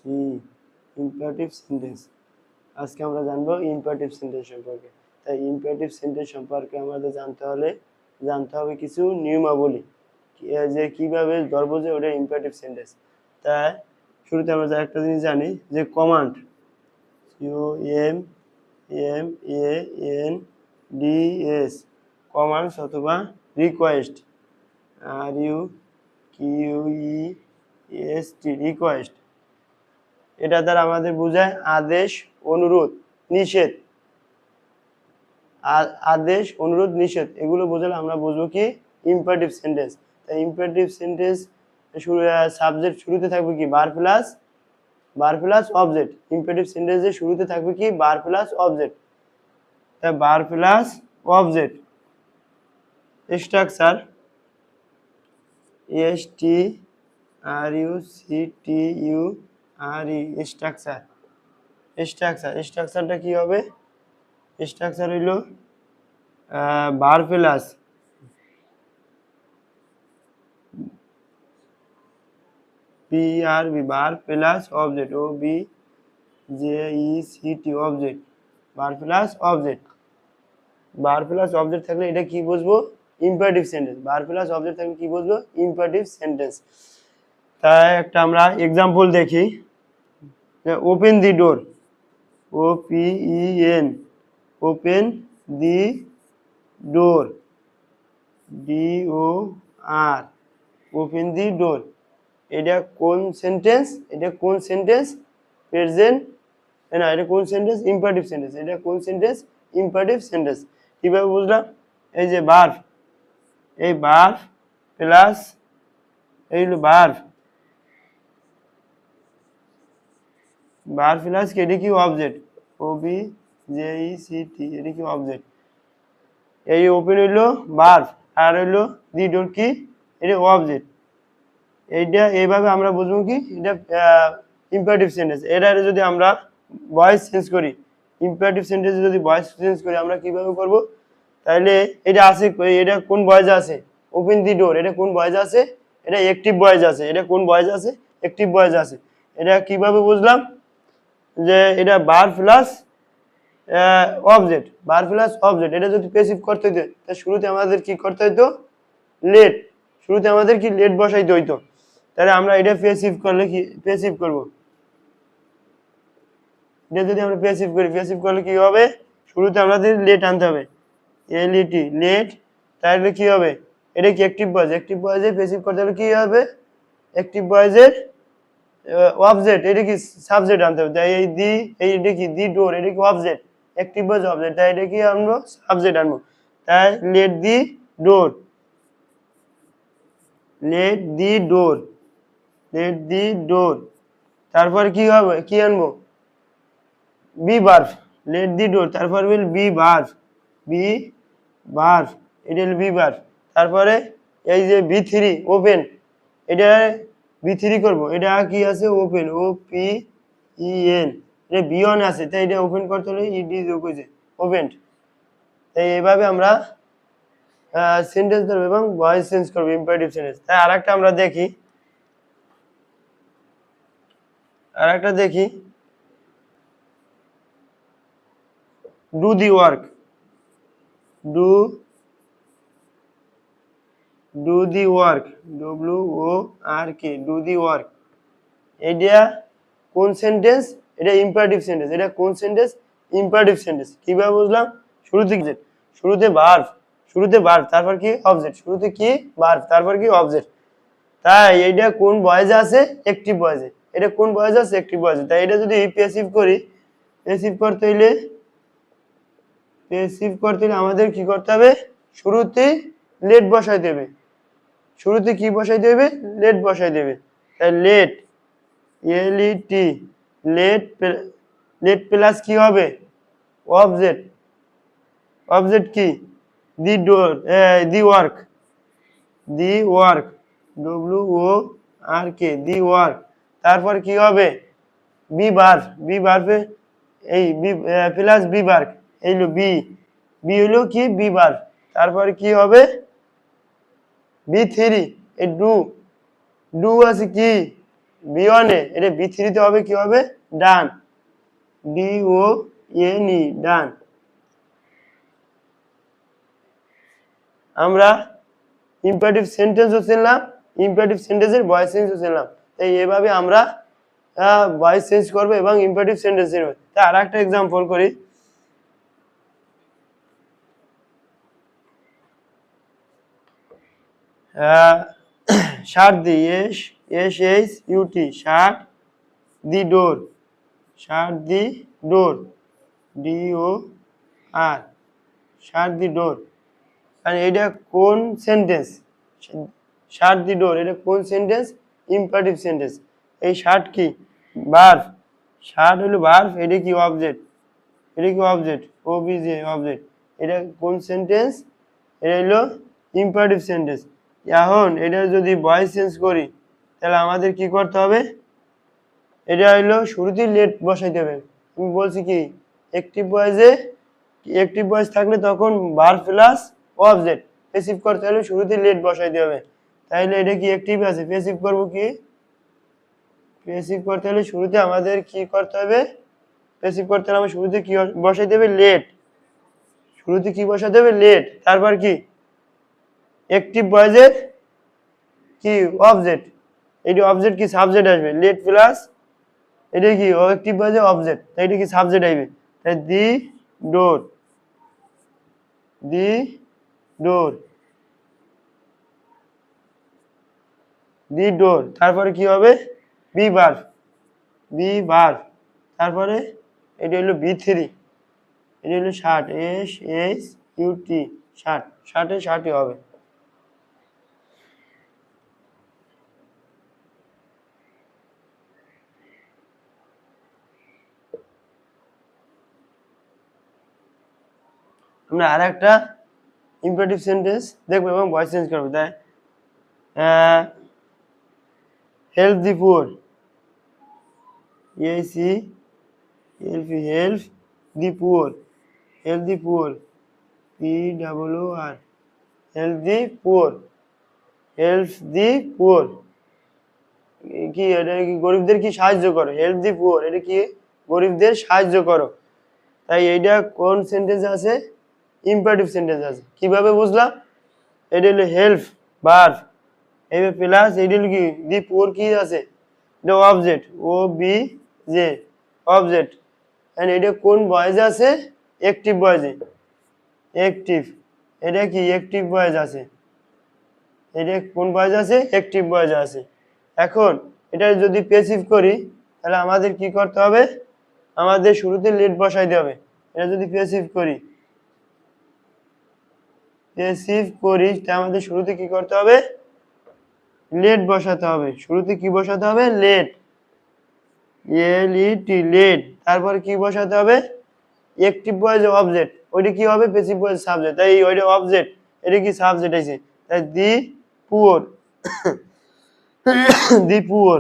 C imperative sentence. আজকে আমরা জানবো ইম্পারেটিভ সেন্টেন্স সম্পর্কে। তাই ইম্পারেটিভ সেন্টেন্স সম্পর্কে আমাদের জানতে হবে কিছু নিয়মাবলী, যে কিভাবে ধরবো যে ওটা ইম্পারেটিভ সেন্টেন্স। তাই শুরুতে আমরা একটা জিনিস জানি যে কমান্ড, COMMANDS, কমান্ডস অথবা রিকোয়েস্ট, RUQUEST, রিকোয়েস্ট। এটা দ্বারা আমাদের বোঝায় আদেশ, অনুরোধ, নিষেধ। আদেশ, অনুরোধ, নিষেধ এগুলো বোঝালে আমরা বুঝবো কি ইম্পারেটিভ সেন্টেন্স। তাই ইম্পারেটিভ সেন্টেন্স সাবজেক্ট শুরুতে থাকবে কি বার প্লাস অবজেক্ট। ইম্পারেটিভ সেন্টেন্সের শুরুতে থাকবে কি বার প্লাস অবজেক্ট। তাই বার প্লাস অবজেক্ট। স্ট্রাকচার, STRUCTURE, স্ট্রাকচারটা কি হবে? স্ট্রাকচার হইল বার প্লাস PRB, বার প্লাস অবজেক্ট, OBJECT, অবজেক্ট, বার প্লাস অবজেক্ট। বার প্লাস অবজেক্ট থাকলে এটা কি বুঝবো? Imperative sentence. বার প্লাস অবজেক্ট থাকলে কি বুঝবো? Imperative sentence. তাই একটা আমরা এক্সাম্পল দেখি। Open the door, OPEN, open the door, DOR, open the door. এটা কোন সেন্টেন্স? এটা কোন সেন্টেন্স? প্রেজেন্ট না, এটা কোন সেন্টেন্স? Imperative sentence. এটা কোন সেন্টেন্স? Imperative sentence. কিভাবে বুঝলাম? এই যে ভার্ব, এই ভার্ব প্লাস এই হলো ভার্ব প্লাস কি, এটা কি অবজেক্ট, OBJECT, এটা কি অবজেক্ট। এই ওপেন হইলো ভার্ব আর হইলো দি ডোর কি, এটা অবজেক্ট। এইটা এইভাবে আমরা বুঝবো কি এটা ইম্পারেটিভ সেন্টেন্স। এটা যদি আমরা ভয়েস চেঞ্জ করি, ইম্পারেটিভ সেন্টেন্সে যদি ভয়েস চেঞ্জ করি আমরা কিভাবে করব? তাহলে এটা আছে, এটা কোন ভয়েস আছে? ওপেন দি ডোর, এটা কোন ভয়েস আছে? এটা অ্যাক্টিভ ভয়েস আছে। এটা কোন ভয়েস আছে? অ্যাক্টিভ ভয়েস আছে। এটা কিভাবে বুঝলাম যে এটা বার প্লাস অবজেক্ট, বার প্লাস অবজেক্ট। এটা যদি প্যাসিভ করতে হইতো তাহলে শুরুতে আমাদের কি করতে হইতো? লেট। শুরুতে আমাদের কি লেট বসাইতে হইতো। তাহলে আমরা এটা প্যাসিভ করলে কি প্যাসিভ করব? এটা যদি আমরা প্যাসিভ করলে কি হবে? শুরুতে আমাদের লেট আনতে হবে, LET, লেট। তাহলে কি হবে? এটা কি অ্যাক্টিভ ভয়েস, অ্যাক্টিভ ভয়েসে প্যাসিভ করতে হলে কি হবে? অ্যাক্টিভ ভয়েসের অবজেক্ট, এটা কি সাবজেক্ট আনতে হবে। তাই এটা কি দি ডোর, এটা কি অবজেক্ট, অ্যাক্টিভ ভয়েস অবজেক্ট। তাই এটা কি আনবো? সাবজেক্ট আনবো। তাই let the door, let the door, let the door. তারপর কি হবে? কি আনবো? Be verb, let the door. তারপর will be verb, be verb, এটা হল বি ভার্ব। তারপরে এই যে B3 ওপেন, এটা B3 করব। এটা কি আছে? Open, OPEN। এটা B1 আছে, তাই এটা ওপেন করতে হলে ED যোগ হয়েছে, ওপেন। তাই এইভাবে আমরা সেন্টেন্স ধরবো এবং ভয়েস চেঞ্জ করবো ইম্পারেটিভ সেন্টেন্স। তাই আরেকটা আমরা দেখি, do the work, do the work, WORK, do the work. এটা কোন সেন্টেন্স? এটা ইম্পারেটিভ সেন্টেন্স। এটা কোন সেন্টেন্স? Imperative sentence. কিভাবে বুঝলাম? শুরুতে ভার্ব তারপর কি অবজেক্ট, শুরুতে কি ভার্ব তারপর কি অবজেক্ট। তাই এটা কোন ভয়েসে আছে? অ্যাক্টিভ ভয়েসে। এটা কোন ভয়েসে আছে? অ্যাক্টিভ ভয়েসে। তাই এটা যদি প্যাসিভ করি, প্যাসিভ করতে হলে আমাদের কি করতে হবে? শুরুতে লেট বসাইতে হবে। শুরুতে কি বসাইতে হবে? লেট বসাইতে হবে। তাই লেট, LET, লেট প্লাস কি হবে? অবজেক্ট, অবজেক্ট কি? The door, the work, WORK, the work. তারপর কি হবে? বি ভার্বে, এই বি প্লাস বি ভার্ব, এই হলো বি হলো কি? Be verb. তারপর কি হবে? B3, এই ডু আছে কি? B1 এ, এটা B3 তে হবে কি হবে ডান, DONE ডান। আমরা ইম্পারেটিভ সেন্টেন্সও চিনলাম, ইম্পারেটিভ সেন্টেন্সের ভয়েস চেঞ্জও চিনলাম। তাই এভাবে আমরা ভয়েস চেঞ্জ করবো এবং ইম্পারেটিভ সেন্টেন্স চিনব। তাই আর একটা এক্সাম্পল করি। শাট দি, SHUT, শাট দি ডোর, শাট দি ডোর, DOR, শাট দি ডোর। আর এটা কোন সেন্টেন্স? শাট দি ডোর এটা কোন সেন্টেন্স? Imperative sentence. এই শাট কি ভার্ব, শাট হলো ভার্ব, এটা কি অবজেক্ট, এটা কি অবজেক্ট, OBJ অবজেক্ট। এটা কোন সেন্টেন্স? এটা হলো ইম্পারেটিভ সেন্টেন্স। এখন এটা যদি ভয়েস চেঞ্জ করি তাহলে আমাদের কি করতে হবে? এটা হলো শুরুতেই লেট বসাইতে হবে। আমি বলছি কি অ্যাক্টিভ ভয়েসে, অ্যাক্টিভ ভয়েস থাকলে তখন ভার্ব প্লাস অবজেক্ট, প্যাসিভ করতে হলে শুরুতেই লেট বসাইতে হবে। তাইলে এটা কি অ্যাক্টিভ আছে, প্যাসিভ করব কি? প্যাসিভ করতে হলে শুরুতে আমাদের কি করতে হবে? প্যাসিভ করতে হলে আমরা শুরুতে কি বসাইতে হবে? লেট। শুরুতে কি বসাতে হবে? লেট। তারপর কি অ্যাক্টিভ ভয়েসের কি অবজেক্ট, এই অবজেক্ট কি সাবজেক্ট আসবে, লেট প্লাস এটা কি অ্যাক্টিভ ভয়েসে অবজেক্ট, তাই এটা কি সাবজেক্ট আসবে। তাই দি ডোর, দি ডোর, দি ডোর। তারপরে কি হবে? B verb, be verb. তারপরে এটা হলো B3, এটা হলো শার্ট, SHUT, শার্ট, শার্টে শার্টই হবে। আমরা আর একটা ইম্পারেটিভ সেন্টেন্স দেখবো এবং ভয়েস চেঞ্জ করবো। তাই help the poor, help, help the poor, help the poor, POOR, help the poor, help the poor. কি এটা কি গরিবদের কি সাহায্য করো, হেল্প দি পুয়ার এটা কি গরিবদের সাহায্য করো। তাই এইটা কোন সেন্টেন্স আছে? ইম্পারেটিভ সেন্টেন্স আছে। কিভাবে বুঝলাম? এটা হলো হেল্প ভার্ব, এইভাবে প্লাস এটা হলো কি দি পুয়ার কি আছে, এটা অবজেক্ট, OBJ অবজেক্ট। এন্ড এটা কোন ভয়েসে আছে? অ্যাক্টিভ ভয়েসে, অ্যাক্টিভ। এটা কি অ্যাক্টিভ ভয়েস আছে, এটা কোন ভয়েস আছে? অ্যাক্টিভ ভয়েস আছে। এখন এটা যদি প্যাসিভ করি তাহলে আমাদের কি করতে হবে? আমাদের শুরুতে লেট বসাইতে হবে। এটা যদি প্যাসিভ করি, প্যাসিভ করি তাহলে আমাদের শুরুতে কি করতে হবে? লেট বসাতে হবে। শুরুতে কি বসাতে হবে? Let, LET, let. তারপর কি বসাতে হবে? অ্যাক্টিভ ভয়েস অবজেক্ট, ওইটা কি হবে? Passive voice subject. তাই ওইটা অবজেক্ট, এটা কি সাবজেক্ট আছে। তাই the poor, the poor,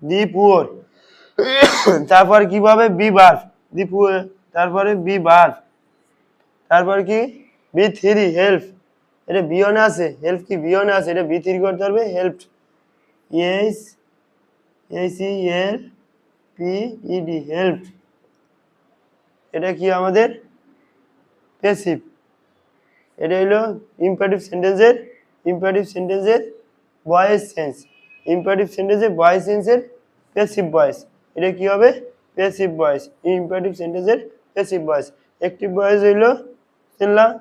the poor. তারপর কিভাবে? বি ভার্ব, দি পুয়ার, তারপরে বি ভার্ব। তারপর কি B3 হেল্প, এটা B1 আছে, হেল্প কি B1 আছে, এটা B3 করতে পারবে হেল্প, HELPED, হেল্প। এটা কি আমাদের প্যাসিভ। এটা হলো ইম্পারেটিভ সেন্টেন্সের, ইম্পারেটিভ সেন্টেন্সের ভয়েস চেঞ্জ, ইম্পারেটিভ সেন্টেন্সের ভয়েস চেঞ্জের প্যাসিভ ভয়েস। এটা কি হবে? প্যাসিভ ভয়েস, ইম্পারেটিভ সেন্টেন্সের প্যাসিভ ভয়েস। অ্যাক্টিভ ভয়েস হইলো চিনলাম,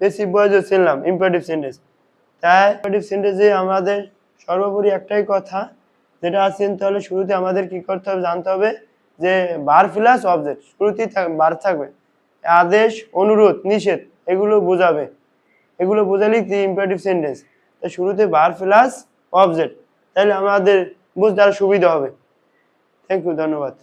প্যাসিভ ভয়েসও চিনলাম, ইম্পারেটিভ সেন্টেন্স। তাই ইম্পারেটিভ সেন্টেন্সে আমাদের সর্বোপরি একটাই কথা যেটা আছে, তাহলে শুরুতে আমাদের কি করতে হবে? জানতে হবে যে ভার্ব প্লাস অবজেক্ট, শুরুতেই ভার্ব থাকবে, আদেশ, অনুরোধ, নিষেধ, এগুলো বোঝাবে, এগুলো বোঝালেই ইম্পারেটিভ সেন্টেন্স। তাই শুরুতে ভার্ব প্লাস অবজেক্ট, তাহলে আমাদের বুঝতে আরো সুবিধা হবে। থ্যাংক ইউ, ধন্যবাদ।